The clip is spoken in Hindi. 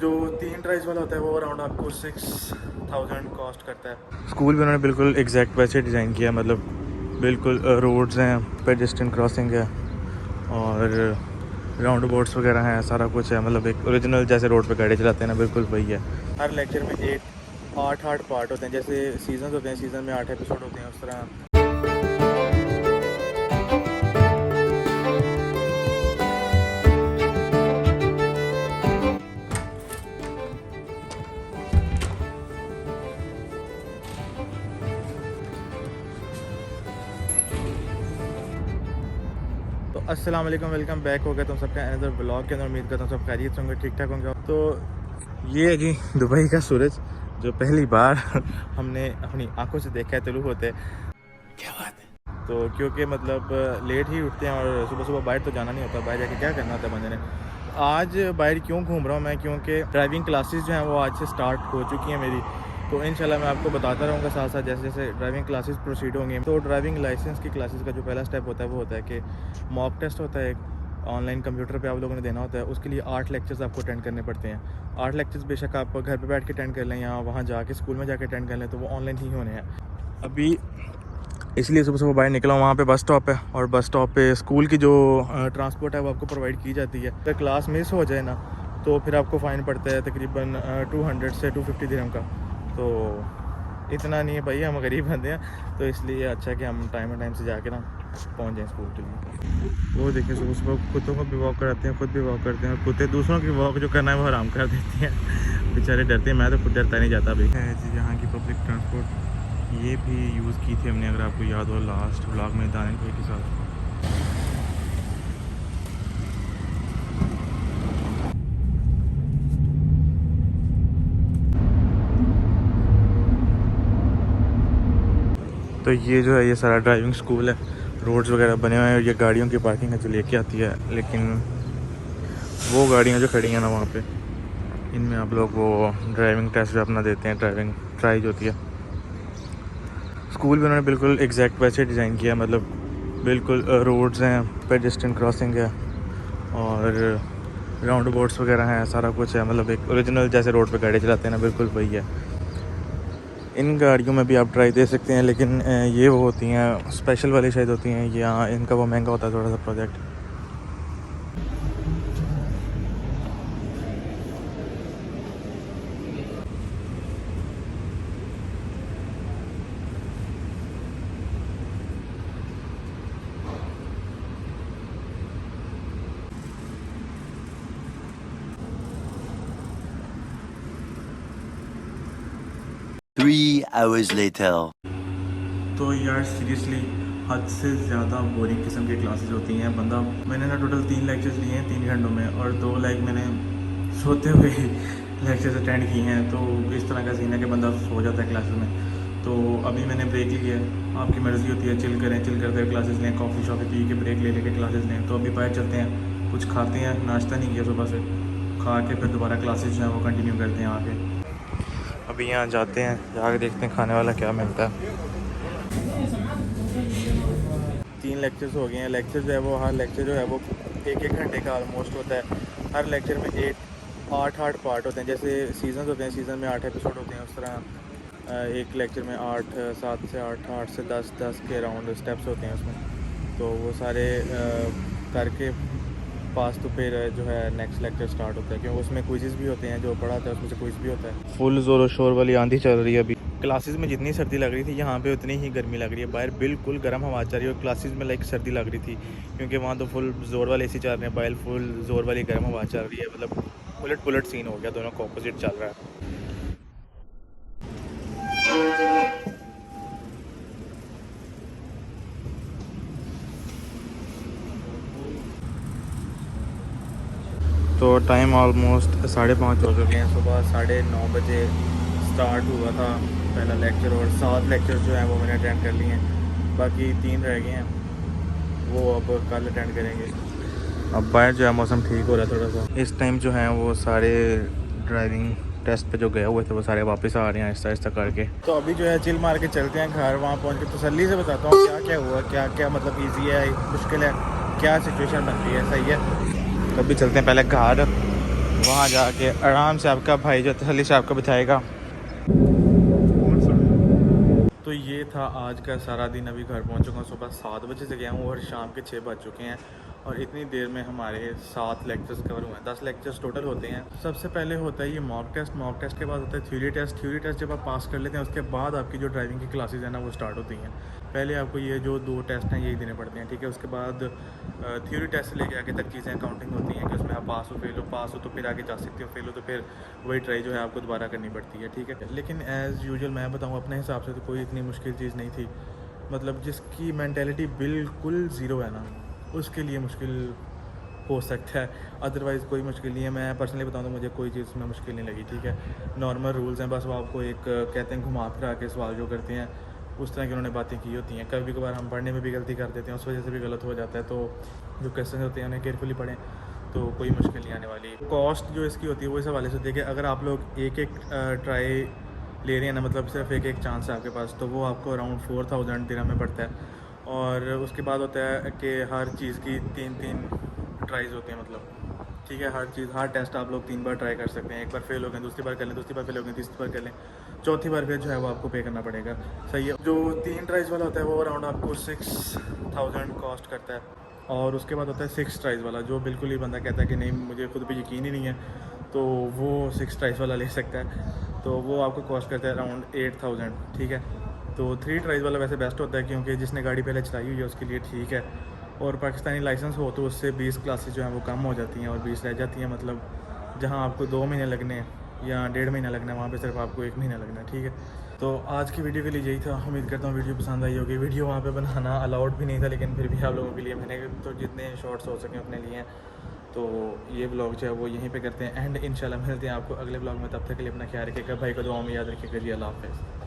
जो 3 ट्राइज वाला होता है वो अराउंड आपको 6000 कॉस्ट करता है। स्कूल भी उन्होंने बिल्कुल एग्जैक्ट वैसे डिज़ाइन किया, मतलब बिल्कुल रोड्स हैं, पेडेस्ट्रियन क्रॉसिंग है और राउंड अबाउट्स वगैरह हैं, सारा कुछ है। मतलब एक ओरिजिनल जैसे रोड पे गाड़ी चलाते हैं ना, बिल्कुल वही है। हर लेक्चर में 8 पार्ट होते हैं, जैसे सीजन होते हैं, सीज़न में 8 एपिसोड होते हैं, उस तरह। तो अस्सलाम वालेकुम, वेलकम बैक हो गया तुम सबका अनदर ब्लॉग के अंदर। उम्मीद करता हूँ सब खैरियत होंगे, ठीक ठाक होंगे। तो ये है जी दुबई का सूरज, जो पहली बार हमने अपनी आंखों से देखा है तुलू होते। क्या बात है। तो क्योंकि मतलब लेट ही उठते हैं और सुबह सुबह बाहर तो जाना नहीं होता, बाहर जाके क्या करना होता है बंदे ने। आज बाहर क्यों घूम रहा हूँ मैं, क्योंकि ड्राइविंग क्लासेस जो हैं वो आज से स्टार्ट हो चुकी हैं मेरी। तो इंशाल्लाह मैं आपको बताता रहूँगा साथ साथ जैसे जैसे ड्राइविंग क्लासेस प्रोसीड होंगी। तो ड्राइविंग लाइसेंस की क्लासेस का जो पहला स्टेप होता है वो होता है कि मॉक टेस्ट होता है, ऑनलाइन कंप्यूटर पे आप लोगों ने देना होता है। उसके लिए 8 लेक्चर्स आपको अटेंड करने पड़ते हैं। 8 लेक्चर्स बेशक आप घर पे बैठ के अटेंड कर लें या वहाँ जाके स्कूल में जाके अटेंड कर लें, तो वो ऑनलाइन ही होने हैं अभी। इसलिए सुबह सुबह बाहर निकला हूँ, वहाँ पे बस स्टॉप है और बस स्टॉप पे स्कूल की जो ट्रांसपोर्ट है वो आपको प्रोवाइड की जाती है। अगर क्लास मिस हो जाए ना तो फिर आपको फ़ाइन पड़ता है तकरीबन 200 से 250 दिरहम का। तो इतना नहीं है भाई, हम गरीब बंदे हैं, तो इसलिए अच्छा है कि हम टाइम से जाके ना पहुँच जाएँ स्कूल के लिए। वो देखिए सुबह सुबह कुत्तों को भी वॉक कराते हैं, खुद भी वॉक करते हैं, और कुत्ते दूसरों की वॉक जो करना है वो हराम कर देती हैं। बेचारे डरते हैं, मैं तो खुद डरता नहीं जाता भाई। है जी यहाँ की पब्लिक ट्रांसपोर्ट, ये भी यूज़ की थी हमने, अगर आपको याद हो लास्ट व्लॉग में दानिश भाई के साथ। तो ये जो है ये सारा ड्राइविंग स्कूल है, रोड्स वगैरह बने हुए हैं और ये गाड़ियों की पार्किंग है जो लेके आती है। लेकिन वो गाड़ियाँ जो खड़ी हैं ना वहाँ पे, इनमें आप लोग वो ड्राइविंग टेस्ट भी अपना देते हैं, ड्राइविंग ट्राइज होती है। स्कूल भी उन्होंने बिल्कुल एग्जैक्ट वैसे डिज़ाइन किया, मतलब बिल्कुल रोड्स हैं, पेडेस्ट्रियन क्रॉसिंग है और राउंड अबाउट्स वगैरह हैं, सारा कुछ है। मतलब एक ओरिजिनल जैसे रोड पे गाड़ी चलाते हैं ना, बिल्कुल वही है। इन गाड़ियों में भी आप ट्राई दे सकते हैं, लेकिन ये वो होती हैं स्पेशल वाली शायद होती हैं, यहाँ इनका वो महंगा होता है थोड़ा सा प्रोजेक्ट। Three hours later. तो यार सीरियसली हद से ज़्यादा बोरिंग किस्म की क्लासेस होती हैं। बंदा मैंने ना टोटल 3 लेक्चर्स लिए हैं 3 घंटों में, और 2 मैंने सोते हुए ही लेक्चर्स अटेंड किए हैं। तो इस तरह का सीन है कि बंदा सो जाता है क्लासेस में। तो अभी मैंने ब्रेक लिया है, आपकी मर्ज़ी होती है, चिल करें, चिल करते हुए क्लासेस लें, कॉफ़ी शॉफ़ी पी के ब्रेक ले लेके क्लासेस लें। तो अभी बाहर चलते हैं, कुछ खाते हैं, नाश्ता नहीं किया सुबह से, खा के फिर दोबारा क्लासेस जो हैं वो कंटिन्यू करते हैं आके। अभी यहाँ जाते हैं, जाके देखते हैं खाने वाला क्या मिलता है। 3 लेक्चर्स हो गए हैं। लेक्चर जो है वो हर लेक्चर जो है वो 1-1 घंटे का ऑलमोस्ट होता है। हर लेक्चर में 8 पार्ट होते हैं, जैसे सीजन होते हैं, सीज़न में 8 एपिसोड होते हैं, उस तरह एक लेक्चर में 7 से 8 से 10 के राउंड स्टेप्स होते हैं उसमें। तो वो सारे करके पास तो फिर जो है नेक्स्ट लेक्चर स्टार्ट होता है, क्योंकि उसमें क्विज़ेस भी होते हैं, जो पढ़ा होता है उसमें से क्विज़ भी होता है। फुल ज़ोर शोर वाली आंधी चल रही है अभी। क्लासेस में जितनी सर्दी लग रही थी यहाँ पे उतनी ही गर्मी लग रही है। बाहर बिल्कुल गर्म हवा चल रही है और क्लासेस में लाइक सर्दी लग रही थी, क्योंकि वहाँ तो फुल ज़ोर वाले एसी चल रहे हैं, बाहर फुल ज़ोर वाली गर्म हवा चल रही है। मतलब उलट सीन हो गया, दोनों का ऑपोजिट चल रहा है। तो टाइम ऑलमोस्ट 5:30 हो चुके हैं। सुबह 9:30 बजे स्टार्ट हुआ था पहला लेक्चर, और 7 लेक्चर जो हैं वो मैंने अटेंड कर लिए हैं, बाकी 3 रह गए हैं, वो अब कल अटेंड करेंगे। अब बाहर जो है मौसम ठीक हो रहा है थोड़ा सा। इस टाइम जो है वो सारे ड्राइविंग टेस्ट पे जो गए हुए थे वो सारे वापस आ रहे हैं आहिस्ता आहिस्ता करके। तो अभी जो है चिल मार के चलते हैं घर। वहाँ पहुँच के तसल्ली से बताता हूँ क्या क्या हुआ, क्या क्या मतलब ईजी है, मुश्किल है, क्या सिचुएशन बन रही है, सही है। तो अभी चलते हैं पहले घर, वहाँ जाके आराम से आपका भाई जो तसल्ली से आपको बिठाएगा। तो ये था आज का सारा दिन। अभी घर पहुँच चुका हूँ, सुबह 7 बजे से गया हूँ और शाम के 6 बज चुके हैं और इतनी देर में हमारे 7 लेक्चर्स कवर हुए हैं। 10 लेक्चर्स टोटल होते हैं। सबसे पहले होता है ये मॉक टेस्ट के बाद होता है थ्योरी टेस्ट जब आप पास कर लेते हैं उसके बाद आपकी जो ड्राइविंग की क्लासेस हैं ना वो स्टार्ट होती हैं। पहले आपको ये जो 2 टेस्ट हैं यही देने पड़ते हैं, ठीक है। उसके बाद थ्योरी टेस्ट से लेके आगे तक चीज़ें काउंटिंग होती हैं कि उसमें आप पास हो तो फिर आगे जा सकते हो, फेल हो तो फिर वही ट्राई जो है आपको दोबारा करनी पड़ती है, ठीक है। लेकिन एज़ यूजुअल मैं बताऊँ अपने हिसाब से तो कोई इतनी मुश्किल चीज़ नहीं थी। मतलब जिसकी मेंटालिटी बिल्कुल ज़ीरो है ना उसके लिए मुश्किल हो सकता है, अदरवाइज़ कोई मुश्किल नहीं है। मैं पर्सनली बताऊँ तो मुझे कोई चीज़ में मुश्किल नहीं लगी, ठीक है। नॉर्मल रूल्स हैं, बस वो आपको एक कहते हैं घुमा फिरा के सवाल जो करते हैं उस तरह की उन्होंने बातें की होती हैं। कभी कभार हम पढ़ने में भी गलती कर देते हैं, उस वजह से भी गलत हो जाता है। तो जो क्वेश्चन होते हैं उन्हें केयरफुली पढ़ें तो कोई मुश्किल नहीं आने वाली। कॉस्ट जो इसकी होती है वो इस हवाले से होती है कि अगर आप लोग एक ट्राई ले रहे हैं ना, मतलब सिर्फ एक चांस है आपके पास, तो वो आपको अराउंड 4000 दिरहम में पड़ता है। और उसके बाद होता है कि हर चीज़ की 3 ट्राइज़ होते हैं, मतलब ठीक है। हर टेस्ट आप लोग 3 बार ट्राई कर सकते हैं। एक बार फेल हो गए, दूसरी बार कर लें, दूसरी बार फेल हो गए, तीसरी बार कर लें, चौथी बार फिर जो है वो आपको पे करना पड़ेगा, सही है। जो 3 ट्राइज़ वाला होता है वो अराउंड आपको 6000 कॉस्ट करता है। और उसके बाद होता है 6 ट्राइज़ वाला, जो बिल्कुल ही बंदा कहता है कि नहीं मुझे खुद पे यकीन ही नहीं है, तो वो 6 ट्राइज़ वाला ले सकता है। तो वो आपको कॉस्ट करता है अराउंड 8000, ठीक है। तो 3 ट्राइज़ वाला वैसे बेस्ट होता है क्योंकि जिसने गाड़ी पहले चलाई हुई है उसके लिए ठीक है। और पाकिस्तानी लाइसेंस हो तो उससे 20 क्लासेस जो हैं वो कम हो जाती हैं और 20 रह जाती हैं। मतलब जहां आपको 2 महीने लगने या 1.5 महीना लगना है वहाँ पे सिर्फ आपको 1 महीना लगना है, ठीक है। तो आज की वीडियो के लिए यही था। उम्मीद करता हूँ वीडियो पसंद आई होगी। वीडियो वहाँ पे बनाना अलाउड भी नहीं था, लेकिन फिर भी आप लोगों के लिए मैंने तो जितने शॉर्ट्स हो सके अपने लिए। तो ये व्लॉग जो है वो यहीं पे करते हैं एंड इंशाल्लाह मिलते हैं आपको अगले व्लॉग में। तब तक के लिए अपना ख्याल रखिएगा, भाई को दुआ में याद रखिएगा जी। अल्लाह हाफ़िज़।